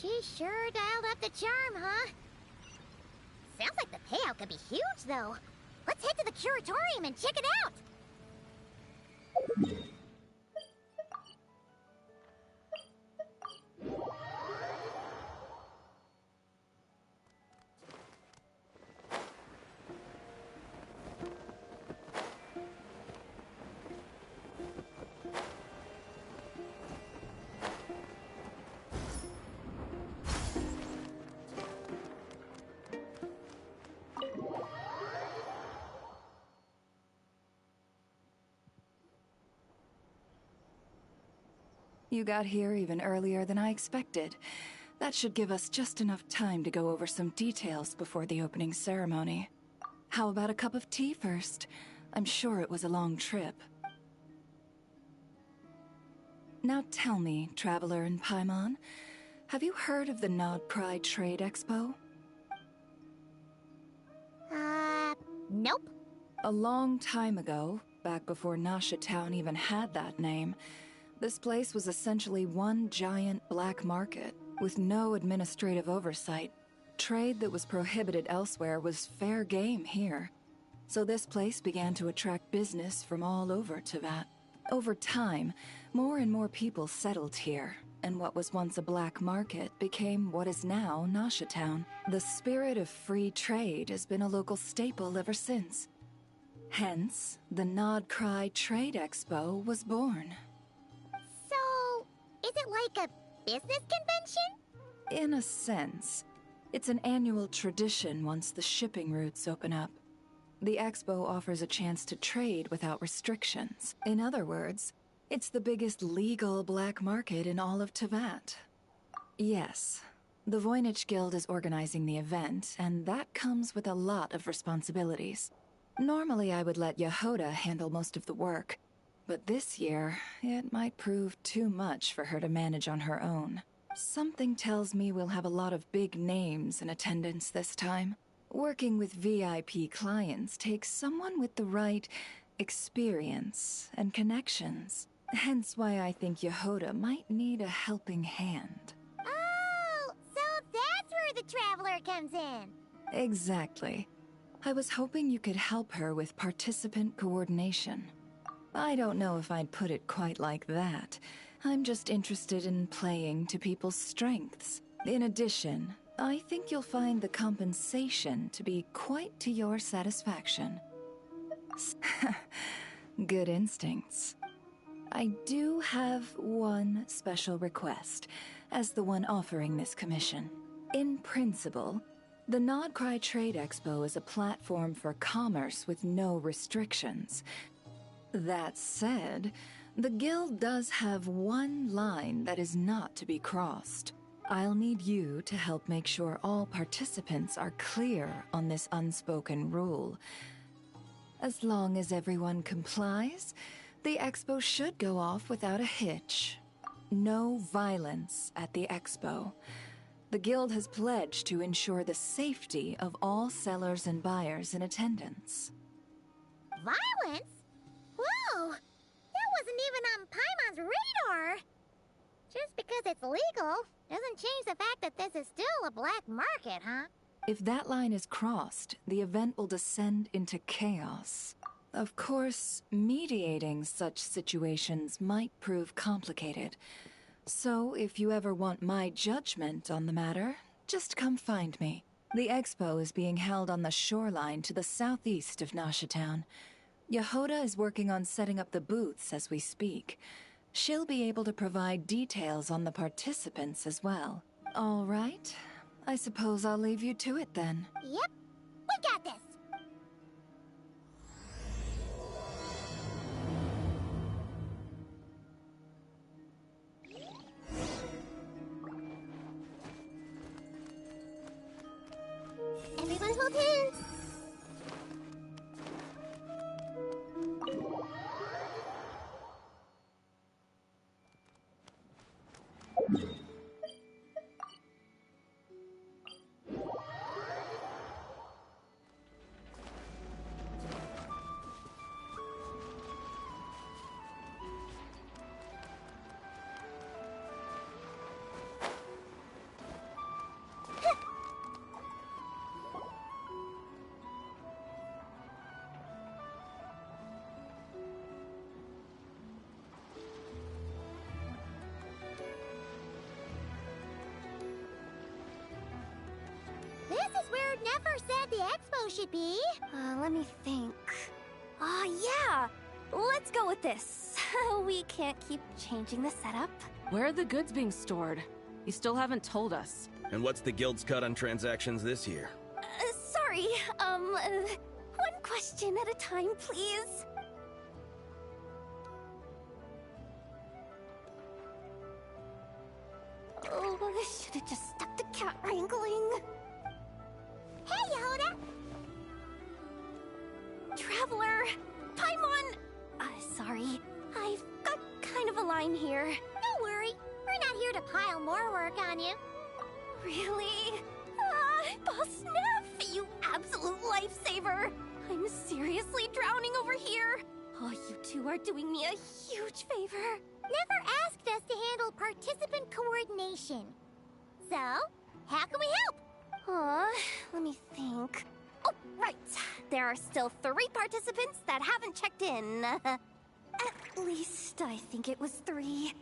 She sure dialed up the charm, huh? Sounds like the payout could be huge, though. Let's head to the curatorium and check it out! You got here even earlier than I expected. That should give us just enough time to go over some details before the opening ceremony. How about a cup of tea first? I'm sure it was a long trip. Now tell me, Traveler in Paimon, have you heard of the Nodcry Trade Expo? Nope. A long time ago, back before Nasha Town even had that name, this place was essentially one giant black market, with no administrative oversight. Trade that was prohibited elsewhere was fair game here. So this place began to attract business from all over Teyvat. Over time, more and more people settled here, and what was once a black market became what is now Nasha Town. The spirit of free trade has been a local staple ever since. Hence, the Nodcry Trade Expo was born. So, is it like a business convention? In a sense. It's an annual tradition once the shipping routes open up. The expo offers a chance to trade without restrictions. In other words, it's the biggest legal black market in all of Teyvat. Yes, the Voynich Guild is organizing the event, and that comes with a lot of responsibilities. Normally I would let Yehoda handle most of the work, but this year, it might prove too much for her to manage on her own. Something tells me we'll have a lot of big names in attendance this time. Working with VIP clients takes someone with the right experience and connections. Hence why I think Yehoda might need a helping hand. Oh, so that's where the Traveler comes in. Exactly. I was hoping you could help her with participant coordination. I don't know if I'd put it quite like that. I'm just interested in playing to people's strengths. In addition, I think you'll find the compensation to be quite to your satisfaction. Good instincts. I do have one special request, as the one offering this commission. In principle, the Nodcry Trade Expo is a platform for commerce with no restrictions. That said, the guild does have one line that is not to be crossed. I'll need you to help make sure all participants are clear on this unspoken rule. As long as everyone complies, the expo should go off without a hitch. No violence at the expo. The guild has pledged to ensure the safety of all sellers and buyers in attendance. Violence? Whoa! That wasn't even on Paimon's radar! Just because it's legal doesn't change the fact that this is still a black market, huh? If that line is crossed, the event will descend into chaos. Of course, mediating such situations might prove complicated. So, if you ever want my judgment on the matter, just come find me. The expo is being held on the shoreline to the southeast of Nasha Town. Yehoda is working on setting up the booths as we speak. She'll be able to provide details on the participants as well. All right. I suppose I'll leave you to it then. Yep, we got this! Everyone hold hands! never said the expo should be. Let me think. Yeah! Let's go with this. We can't keep changing the setup. Where are the goods being stored? You still haven't told us. And what's the guild's cut on transactions this year? Sorry, one question at a time, please. Oh, I should have just stuck to cat wrangling. Hey, Yehuda! Traveler! Paimon! Sorry. I've got kind of a line here. Don't worry. We're not here to pile more work on you. Really? Boss Neff, you absolute lifesaver! I'm seriously drowning over here. Oh, you two are doing me a huge favor. Never asked us to handle participant coordination. So, how can we help? Let me think. Oh, right. There are still 3 participants that haven't checked in. At least I think it was 3.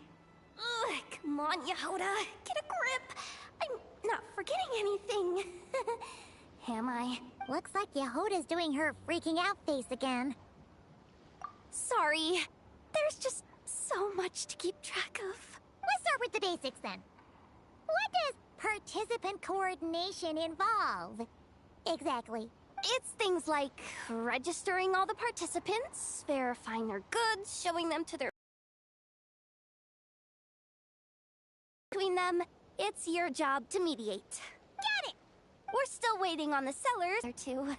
Ugh, come on, Yehuda. Get a grip. I'm not forgetting anything. Am I? Looks like Yehuda's doing her freaking out face again. Sorry. There's just so much to keep track of. Let's start with the basics then. What does participant coordination involve? Exactly. It's things like registering all the participants, verifying their goods, showing them to their... Between them, it's your job to mediate. Got it! We're still waiting on the sellers or two.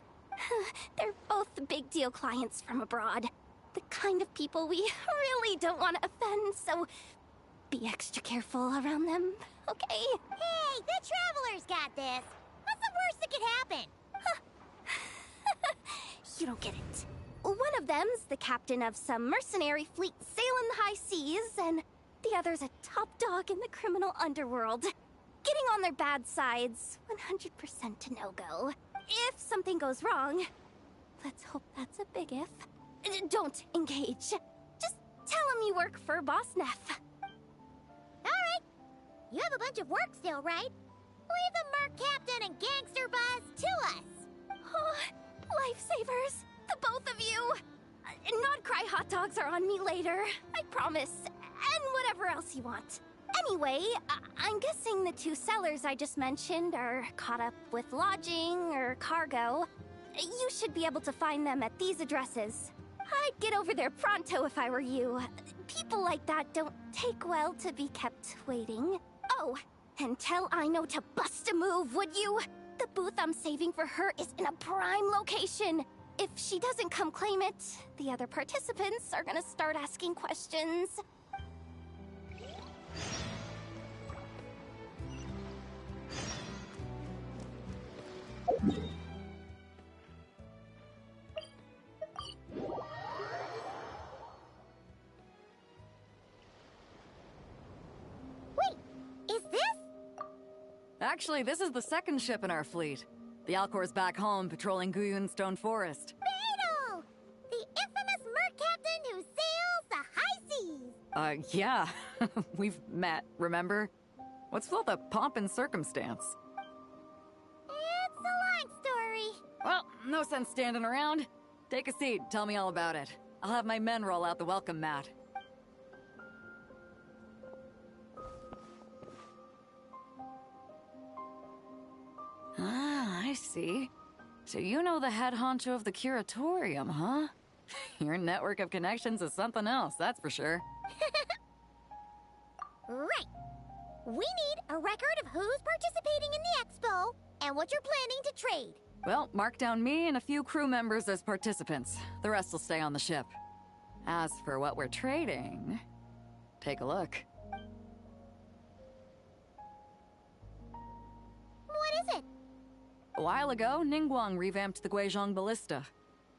They're both big deal clients from abroad. The kind of people we really don't want to offend, so be extra careful around them, okay? Hey, the Traveler's got this. What's the worst that could happen? You don't get it. One of them's the captain of some mercenary fleet sailing the high seas, and the other's a top dog in the criminal underworld. Getting on their bad sides, 100% to no-go. If something goes wrong, let's hope that's a big if, don't engage. Just tell him you work for Boss Neff. Alright. You have a bunch of work still, right? Leave the Merc Captain and Gangster Buzz to us. Oh, lifesavers, the both of you. Not cry hot dogs are on me later, I promise. And whatever else you want. Anyway, I'm guessing the 2 sellers I just mentioned are caught up with lodging or cargo. You should be able to find them at these addresses. I'd get over there pronto if I were you. People like that don't take well to be kept waiting. Oh, and tell Aino to bust a move, would you? The booth I'm saving for her is in a prime location. If she doesn't come claim it, the other participants are gonna start asking questions. Wait, is this? Actually, this is the 2nd ship in our fleet. The Alcor's back home patrolling Guyun Stone Forest. Beetle! The infamous Merc Captain who sails the high seas! Yeah. We've met, remember? What's with all the pomp and circumstance? It's a long story. Well, no sense standing around. Take a seat, tell me all about it. I'll have my men roll out the welcome mat. Ah, I see. So you know the head honcho of the curatorium, huh? Your network of connections is something else, that's for sure. Right. We need a record of who's participating in the expo and what you're planning to trade. Well, mark down me and a few crew members as participants. The rest will stay on the ship. As for what we're trading, take a look. What is it? A while ago, Ningguang revamped the Guizhong Ballista.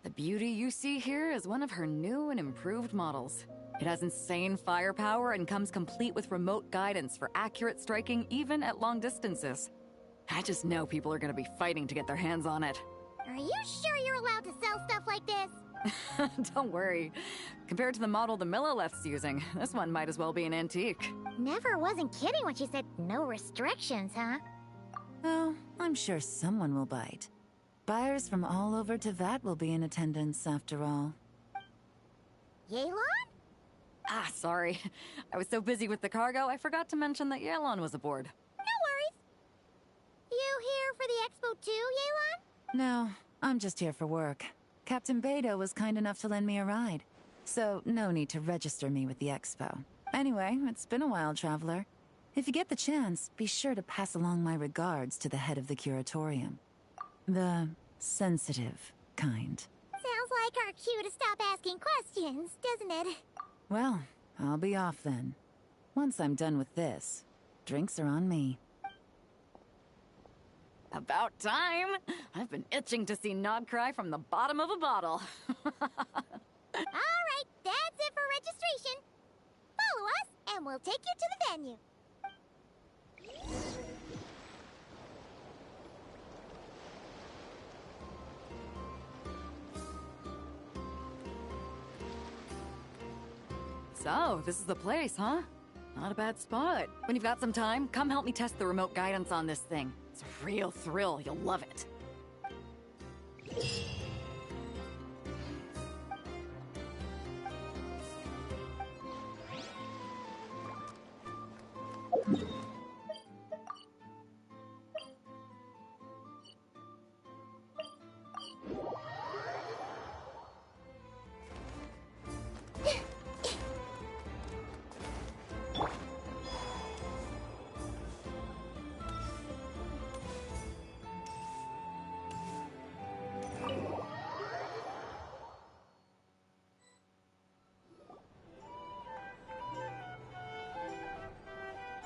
The beauty you see here is one of her new and improved models. It has insane firepower and comes complete with remote guidance for accurate striking even at long distances. I just know people are gonna be fighting to get their hands on it. Are you sure you're allowed to sell stuff like this? Don't worry. Compared to the model the Millileth's using, this one might as well be an antique. Never wasn't kidding when she said no restrictions, huh? Oh, I'm sure someone will bite. Buyers from all over Teyvat will be in attendance, after all. Yelan? Ah, sorry. I was so busy with the cargo, I forgot to mention that Yelon was aboard. No worries. You here for the expo too, Yelan? No, I'm just here for work. Captain Beto was kind enough to lend me a ride, so no need to register me with the expo. Anyway, it's been a while, Traveler. If you get the chance, be sure to pass along my regards to the head of the curatorium. The sensitive kind. Sounds like our cue to stop asking questions, doesn't it? Well, I'll be off then. Once I'm done with this, drinks are on me. About time! I've been itching to see Nod cry from the bottom of a bottle. Alright, that's it for registration. Follow us, and we'll take you to the venue. So, this is the place, huh? Not a bad spot. When you've got some time, come help me test the remote guidance on this thing. It's a real thrill, you'll love it.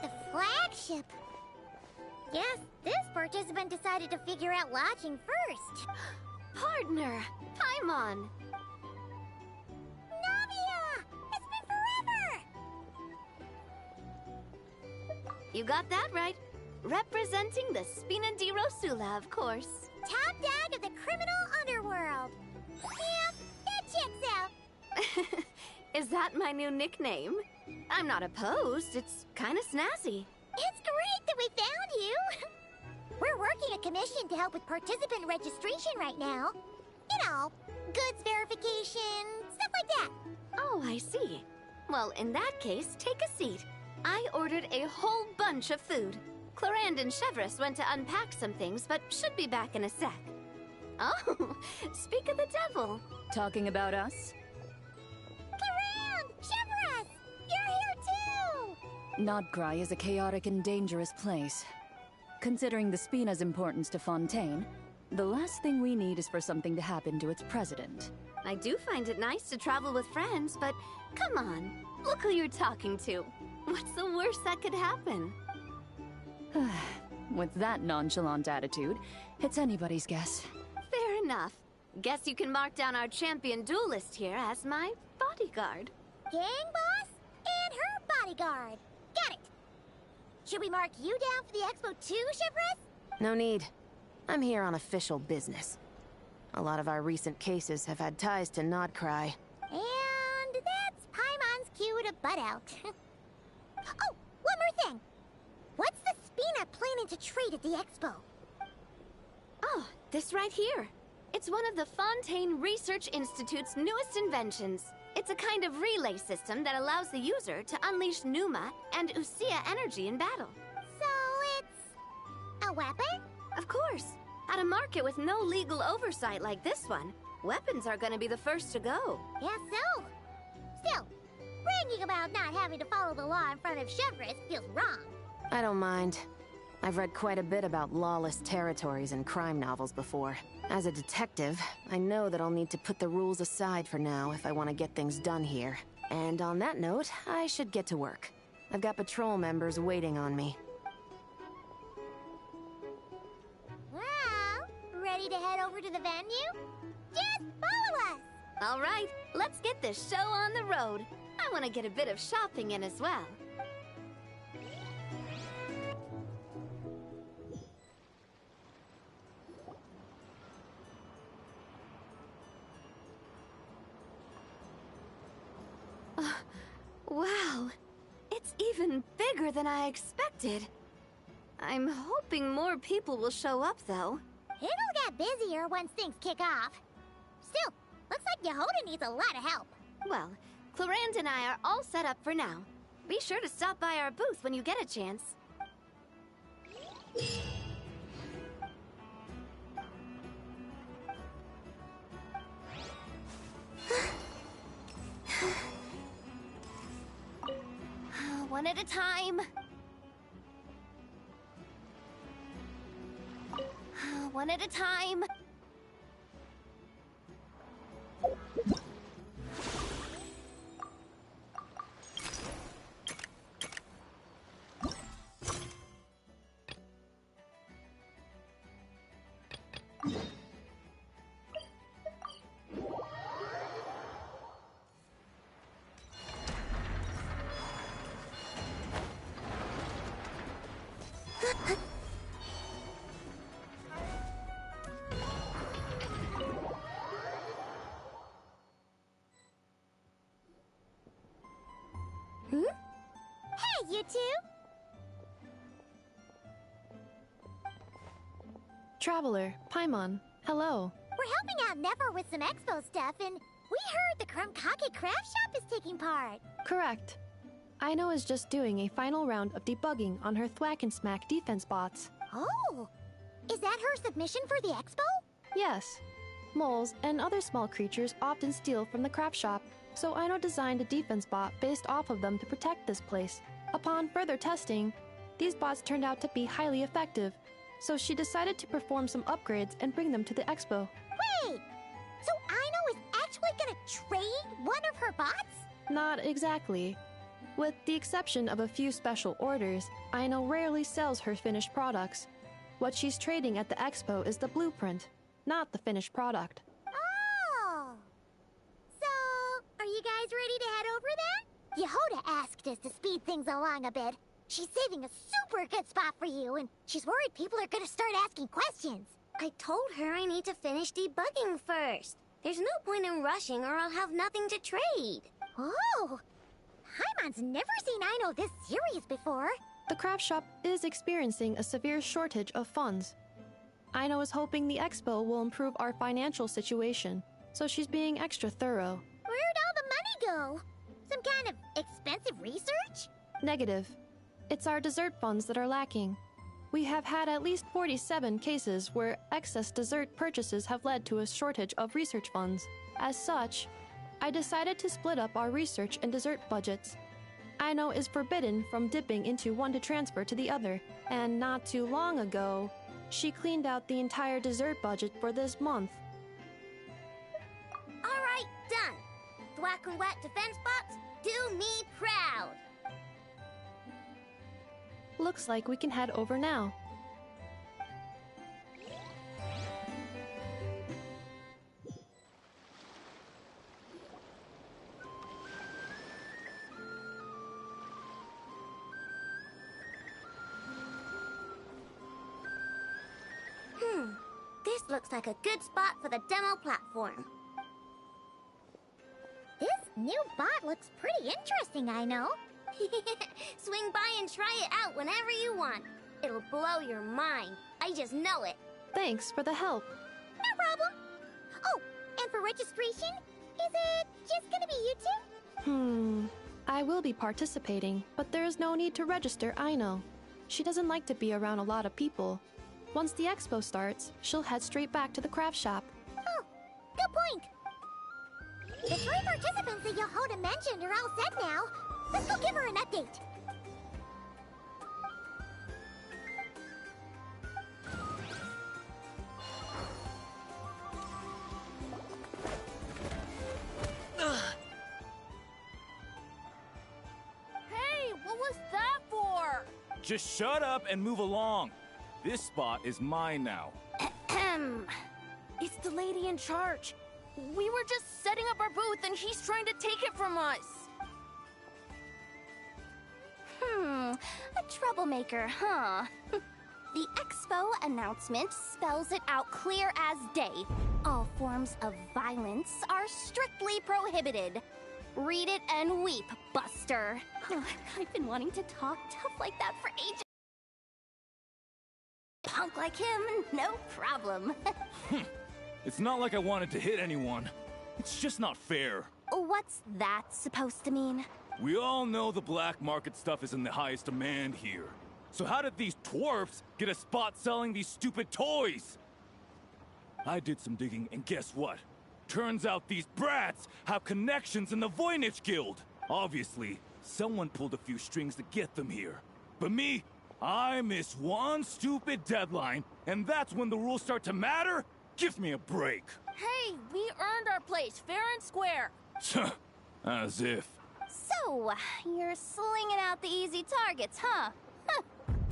The flagship. Guess this participant decided to figure out lodging first. Partner, Paimon. Navia! It's been forever! You got that right. Representing the Spina di Rosula, of course. Top dog of the criminal underworld. Yeah, that checks out. Is that my new nickname? I'm not opposed. It's kind of snazzy. It's great that we found you. We're working a commission to help with participant registration right now. You know, goods verification, stuff like that. Oh, I see. Well, in that case, take a seat. I ordered a whole bunch of food. Clorand and Chevreuse went to unpack some things, but should be back in a sec. Oh, speak of the devil. Talking about us? Clorand! Chevreuse! You're here too! Nodcry is a chaotic and dangerous place. Considering the Spina's importance to Fontaine, the last thing we need is for something to happen to its president. I do find it nice to travel with friends, but come on, look who you're talking to. What's the worst that could happen? With that nonchalant attitude, it's anybody's guess. Fair enough. Guess you can mark down our champion duelist here as my bodyguard. Gang boss and her bodyguard. Got it. Should we mark you down for the expo too, Chevreuse? No need. I'm here on official business. A lot of our recent cases have had ties to Nodcry. And that's Paimon's cue to butt out. Oh, one more thing. What's the Spina planning to trade at the expo? Oh, this right here. It's one of the Fontaine Research Institute's newest inventions. It's a kind of relay system that allows the user to unleash Numa and Usia energy in battle. So it's a weapon? Of course. At a market with no legal oversight like this one, weapons are gonna be the first to go. Guess so. Still, bragging about not having to follow the law in front of Chevreuse feels wrong. I don't mind. I've read quite a bit about lawless territories and crime novels before. As a detective, I know that I'll need to put the rules aside for now if I want to get things done here. And on that note, I should get to work. I've got patrol members waiting on me. Well, ready to head over to the venue? Just follow us! All right, let's get this show on the road. I want to get a bit of shopping in as well. Wow, it's even bigger than I expected. I'm hoping more people will show up, though. It'll get busier once things kick off. Still, looks like Yehoda needs a lot of help. Well, Clarant and I are all set up for now. Be sure to stop by our booth when you get a chance. One at a time. One at a time. Hey, you two! Traveler, Paimon, hello. We're helping out Nefer with some expo stuff, and we heard the Krumkake craft shop is taking part. Correct. Aino is just doing a final round of debugging on her Thwack and Smack defense bots. Oh! Is that her submission for the expo? Yes. Moles and other small creatures often steal from the craft shop, so Aino designed a defense bot based off of them to protect this place. Upon further testing, these bots turned out to be highly effective, so she decided to perform some upgrades and bring them to the expo. Wait! So Aino is actually gonna trade one of her bots? Not exactly. With the exception of a few special orders, Aino rarely sells her finished products. What she's trading at the expo is the blueprint, not the finished product. Oh! So, are you guys ready to head over then? Yehoda asked us to speed things along a bit. She's saving a super good spot for you, and she's worried people are gonna start asking questions. I told her I need to finish debugging first. There's no point in rushing or I'll have nothing to trade. Oh! Paimon's never seen Aino this serious before. The craft shop is experiencing a severe shortage of funds. Aino is hoping the expo will improve our financial situation, so she's being extra thorough. Where'd all the money go? Some kind of expensive research? Negative. It's our dessert funds that are lacking. We have had at least 47 cases where excess dessert purchases have led to a shortage of research funds. As such, I decided to split up our research and dessert budgets. Aino is forbidden from dipping into one to transfer to the other, and not too long ago, she cleaned out the entire dessert budget for this month. Alright, done. Thwack and Whack defense bots, do me proud. Looks like we can head over now. This looks like a good spot for the demo platform. This new bot looks pretty interesting, I know. Swing by and try it out whenever you want. It'll blow your mind. I just know it. Thanks for the help. No problem. Oh, and for registration, is it just gonna be you two? I will be participating, but there is no need to register, Aino. She doesn't like to be around a lot of people. Once the expo starts, she'll head straight back to the craft shop. Oh, good point. The 3 participants that Yehoda mentioned are all set now. Let's go give her an update. Hey, what was that for? Just shut up and move along. This spot is mine now. It's the lady in charge. We were just setting up our booth and he's trying to take it from us. A troublemaker, huh? The expo announcement spells it out clear as day. All forms of violence are strictly prohibited. Read it and weep, Buster. I've been wanting to talk tough like that for ages. Punk like him, no problem. It's not like I wanted to hit anyone. It's just not fair. What's that supposed to mean? We all know the black market stuff is in the highest demand here. So how did these twerps get a spot selling these stupid toys? I did some digging, and guess what? Turns out these brats have connections in the Voynich Guild. Obviously, someone pulled a few strings to get them here. But me, I miss one stupid deadline, and that's when the rules start to matter? Give me a break. Hey, we earned our place fair and square. As if. So, you're slinging out the easy targets, huh?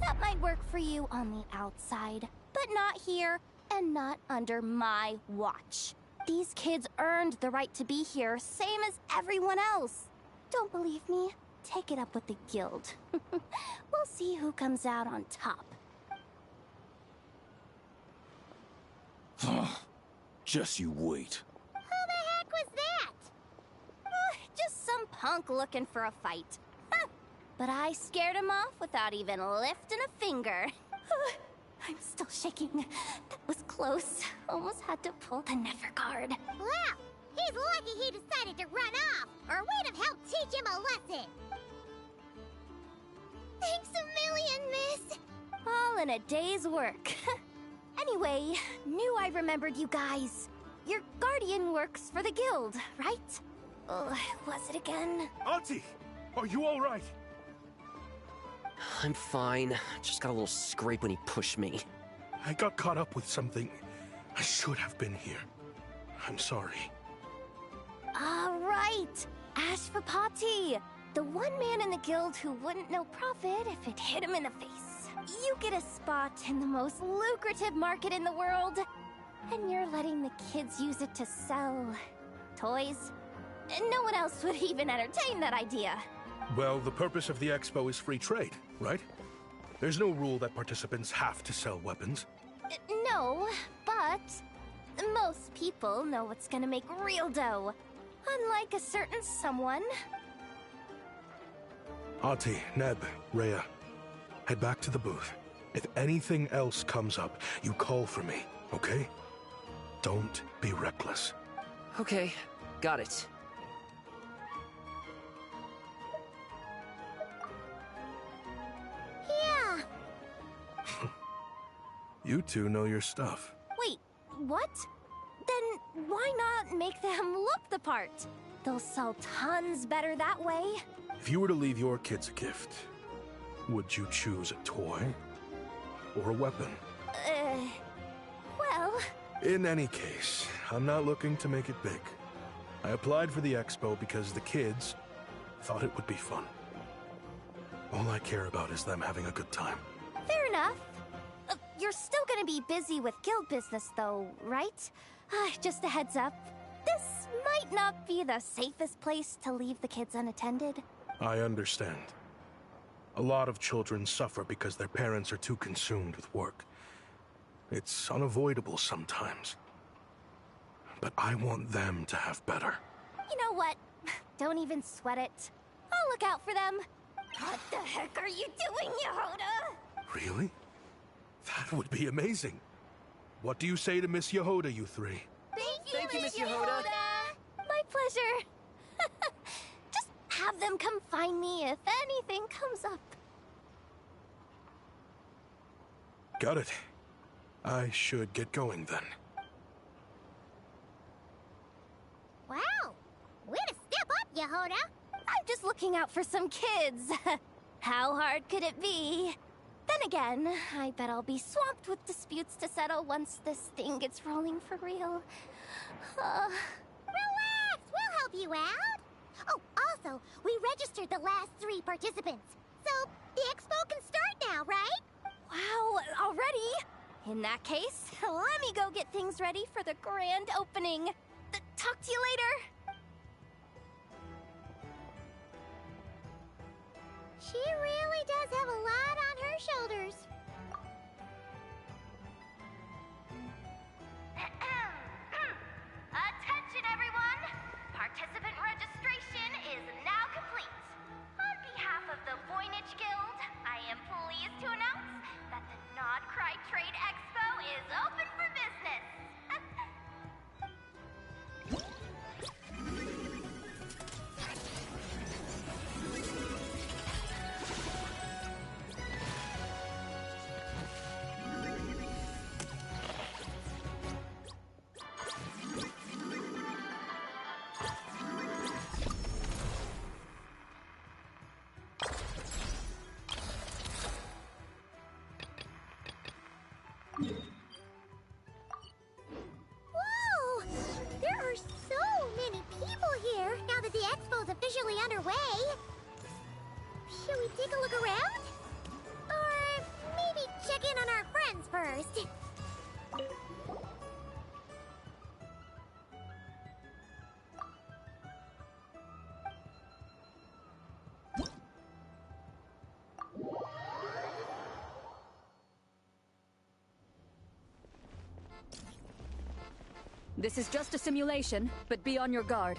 That might work for you on the outside, but not here and not under my watch. These kids earned the right to be here, same as everyone else. Don't believe me? Take it up with the guild. We'll see who comes out on top. Just you wait. Who the heck was that? Just some punk looking for a fight. But I scared him off without even lifting a finger. I'm still shaking. That was close. Almost had to pull the never guard. Well, he's lucky he decided to run off, or we'd have helped teach him a lesson. Thanks a million, miss. All in a day's work. Anyway, knew I remembered you guys. Your guardian works for the guild, right? Was it again? Auntie, are you all right? I'm fine. Just got a little scrape when he pushed me. I got caught up with something. I should have been here. I'm sorry. All right. Ashvapati, the one man in the guild who wouldn't know profit if it hit him in the face. You get a spot in the most lucrative market in the world, and you're letting the kids use it to sell toys. No one else would even entertain that idea. Well, the purpose of the expo is free trade, right? There's no rule that participants have to sell weapons. No, but most people know what's gonna make real dough. Unlike a certain someone. Auntie, Neb, Rhea, head back to the booth. If anything else comes up, you call for me, okay? Don't be reckless. Okay, got it. Yeah. You two know your stuff. Wait, what? Then why not make them look the part? They'll sell tons better that way. If you were to leave your kids a gift, would you choose a toy or a weapon? Well... In any case, I'm not looking to make it big. I applied for the expo because the kids thought it would be fun. All I care about is them having a good time. Fair enough. You're still gonna be busy with guild business though, right? Just a heads up. This might not be the safest place to leave the kids unattended. I understand. A lot of children suffer because their parents are too consumed with work. It's unavoidable sometimes. But I want them to have better. You know what? Don't even sweat it. I'll look out for them. What the heck are you doing, Yehoda? Really? That would be amazing. What do you say to Miss Yehoda, you three? Thank you, Miss Yehoda. My pleasure. Just have them come find me if anything comes up. Got it. I should get going then. Wow. Way to step up, Yehoda. I'm just looking out for some kids. How hard could it be? Then again, I bet I'll be swamped with disputes to settle once this thing gets rolling for real. Relax, we'll help you out. Oh, also, we registered the last 3 participants. So, the expo can start now, right? Wow, already? In that case, let me go get things ready for the grand opening. Talk to you later. She really does have a lot on her shoulders. Attention, everyone! Participant registration is now complete. On behalf of the Voynich Guild, I am pleased to announce that the Nod Cry Trade Expo is open for business. Whoa! There are so many people here now that the expo's officially underway. Should we take a look around? Or maybe check in on our friends first? This is just a simulation, but be on your guard.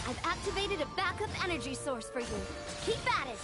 I've activated a backup energy source for you. Keep at it!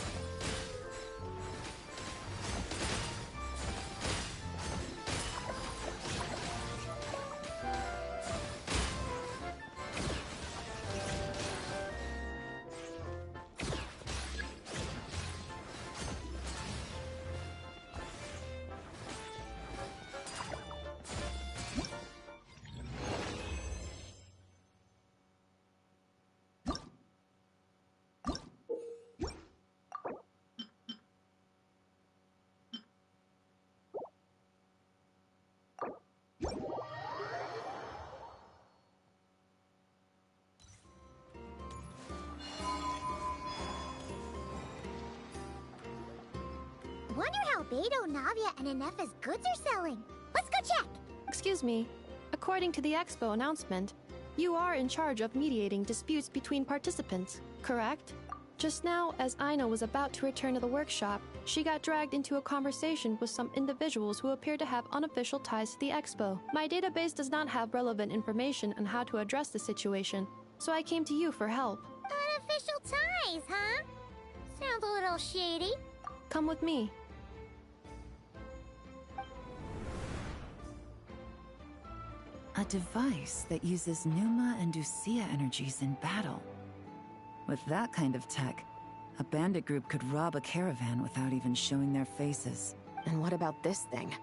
Wonder how Beidou, Navia, and Inef's goods are selling. Let's go check! Excuse me. According to the expo announcement, you are in charge of mediating disputes between participants, correct? Just now, as Aina was about to return to the workshop, she got dragged into a conversation with some individuals who appear to have unofficial ties to the expo. My database does not have relevant information on how to address the situation, so I came to you for help. Unofficial ties, huh? Sounds a little shady. Come with me. A device that uses Pneuma and Ducia energies in battle. With that kind of tech, a bandit group could rob a caravan without even showing their faces. And what about this thing?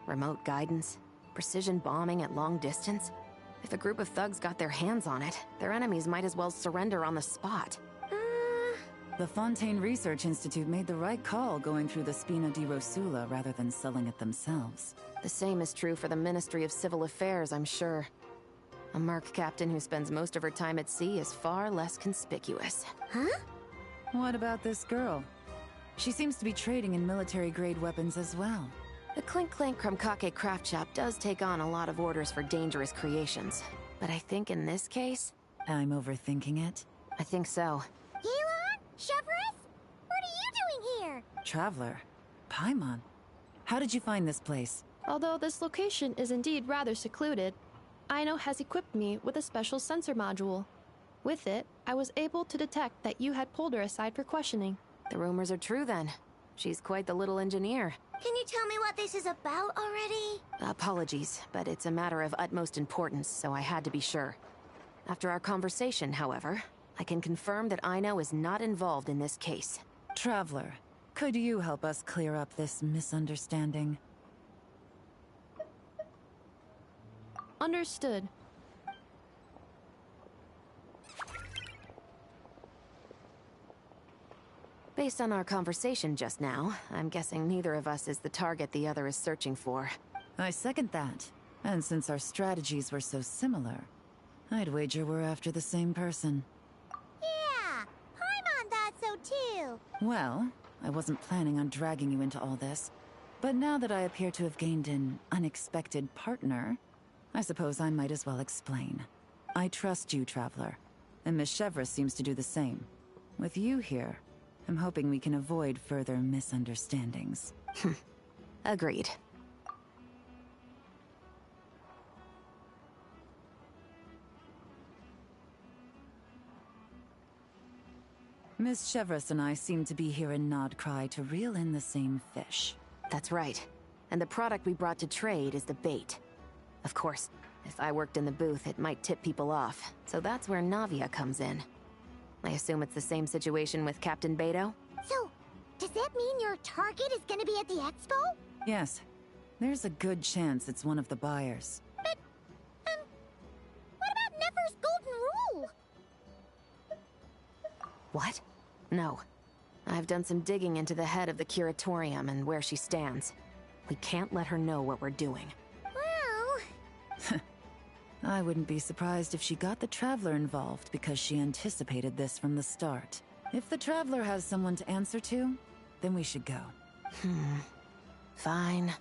Remote guidance? Precision bombing at long distance? If a group of thugs got their hands on it, their enemies might as well surrender on the spot. The Fontaine Research Institute made the right call going through the Spina di Rosula rather than selling it themselves. The same is true for the Ministry of Civil Affairs, I'm sure. A merc captain who spends most of her time at sea is far less conspicuous. Huh? What about this girl? She seems to be trading in military-grade weapons as well. The Clink Clank Krumkake craft shop does take on a lot of orders for dangerous creations. But I think in this case... I'm overthinking it. I think so. Elon? Chevron? What are you doing here? Traveler. Paimon. How did you find this place? Although this location is indeed rather secluded, Aino has equipped me with a special sensor module. With it, I was able to detect that you had pulled her aside for questioning. The rumors are true then. She's quite the little engineer. Can you tell me what this is about already? Apologies, but it's a matter of utmost importance, so I had to be sure. After our conversation, however, I can confirm that Aino is not involved in this case. Traveler, could you help us clear up this misunderstanding? Understood. Based on our conversation just now, I'm guessing neither of us is the target the other is searching for. I second that. And since our strategies were so similar, I'd wager we're after the same person. Yeah, Paimon thought so too. Well, I wasn't planning on dragging you into all this, but now that I appear to have gained an unexpected partner, I suppose I might as well explain. I trust you, Traveler, and Miss Chevra seems to do the same. With you here, I'm hoping we can avoid further misunderstandings. Agreed. Miss Chevras and I seem to be here in Nodcry to reel in the same fish. That's right. And the product we brought to trade is the bait. Of course, if I worked in the booth, it might tip people off, so that's where Navia comes in. I assume it's the same situation with Captain Beto? So, does that mean your target is gonna be at the expo? Yes. There's a good chance it's one of the buyers. But, what about Nefer's golden rule? What? No. I've done some digging into the head of the curatorium and where she stands. We can't let her know what we're doing. Well... I wouldn't be surprised if she got the Traveler involved because she anticipated this from the start. If the Traveler has someone to answer to, then we should go. Fine.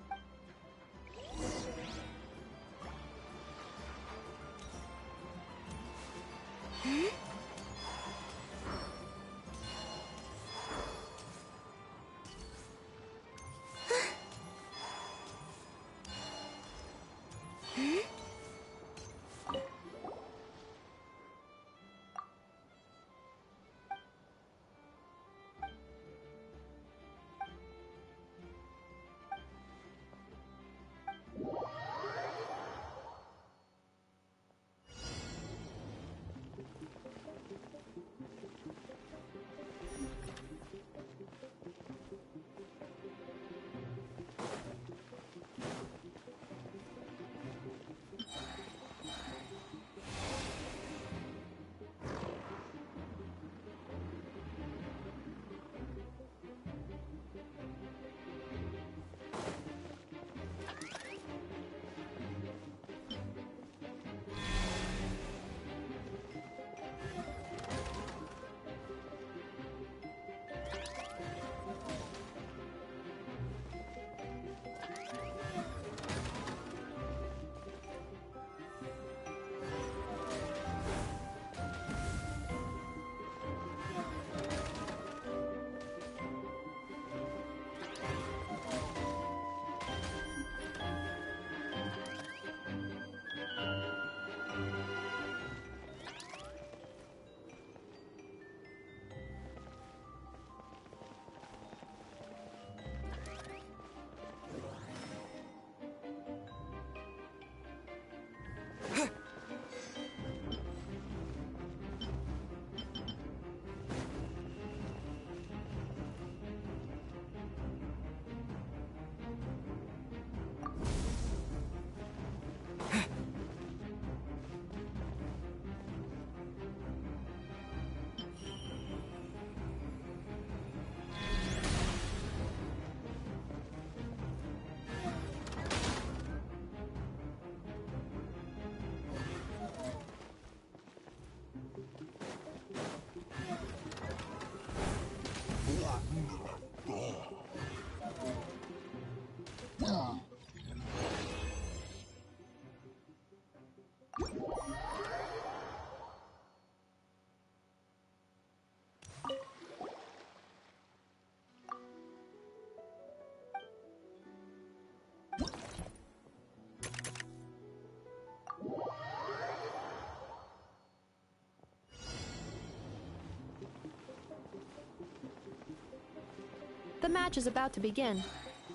The match is about to begin.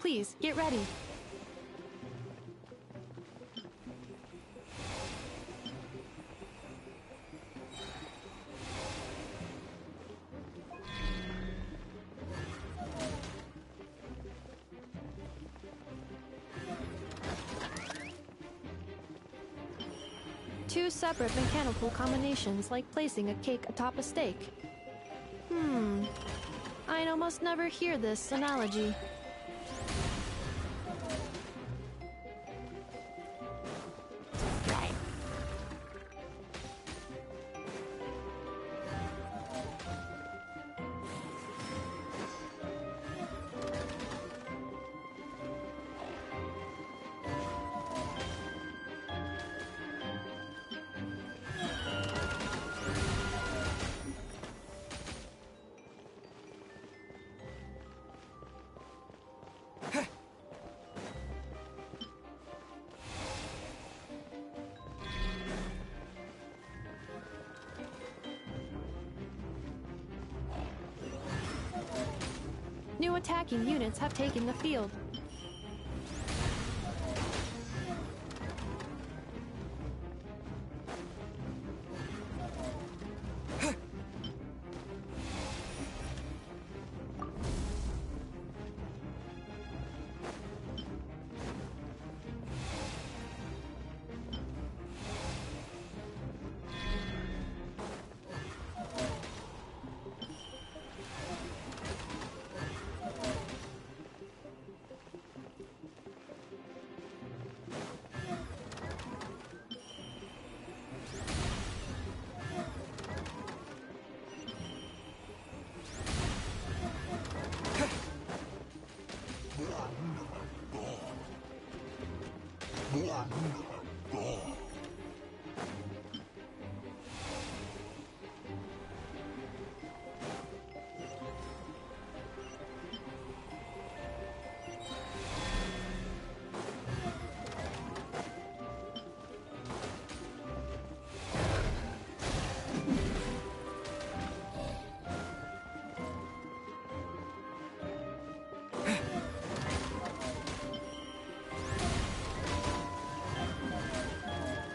Please, get ready. Two separate mechanical combinations like placing a cake atop a steak. I'd almost never hear this analogy. New attacking units have taken the field.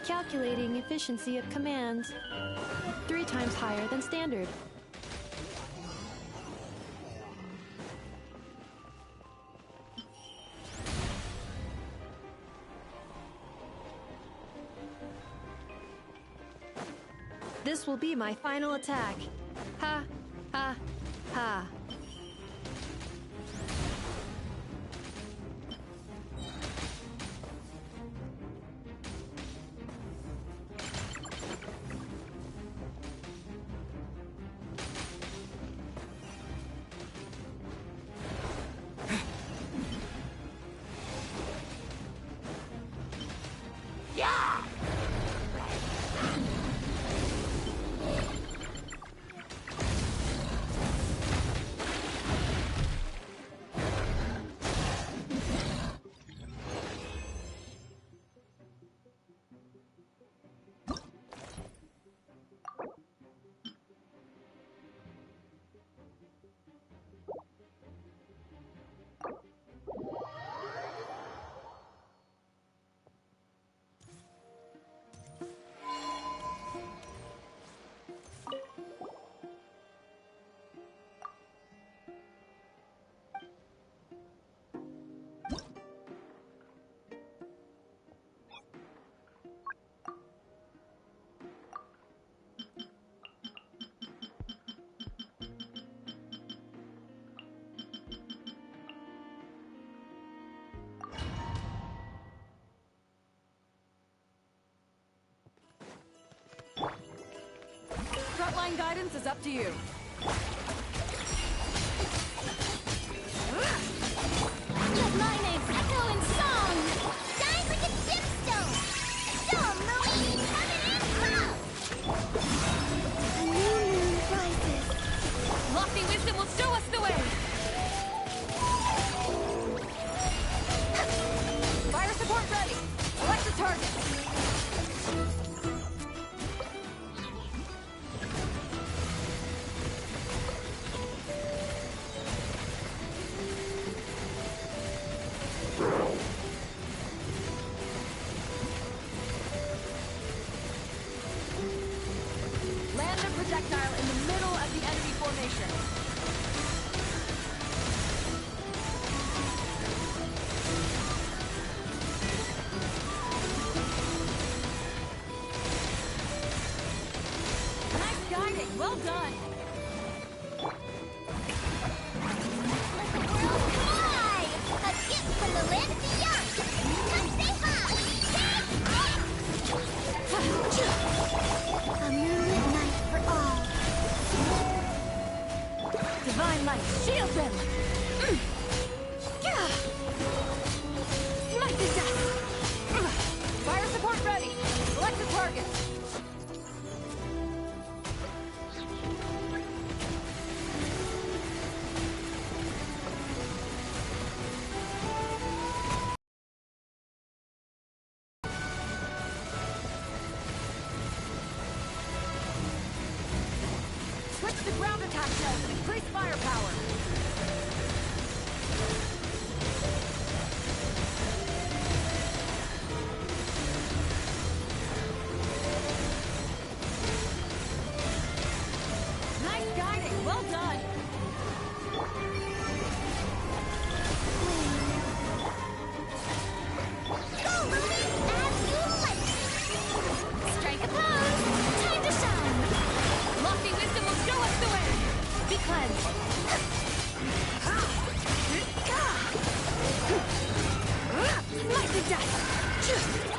Calculating efficiency of commands. 3 times higher than standard. This will be my final attack. Ha, ha, ha. Frontline guidance is up to you. Let my name echo in song! Shine like a gemstone! Storm marine coming in close! A new moon rises. Lofty wisdom will show us the way! Fire support ready! Select the target! Divine light, shield them! Smite the dust! Fire support ready! Select the target! Switch to ground attack shells and increase firepower! Nice guiding! Well done! Go, Ruby! As you like! Strike a pose! Time to shine! Lofty wisdom will show us the way! Be cleansed! Smite the dust!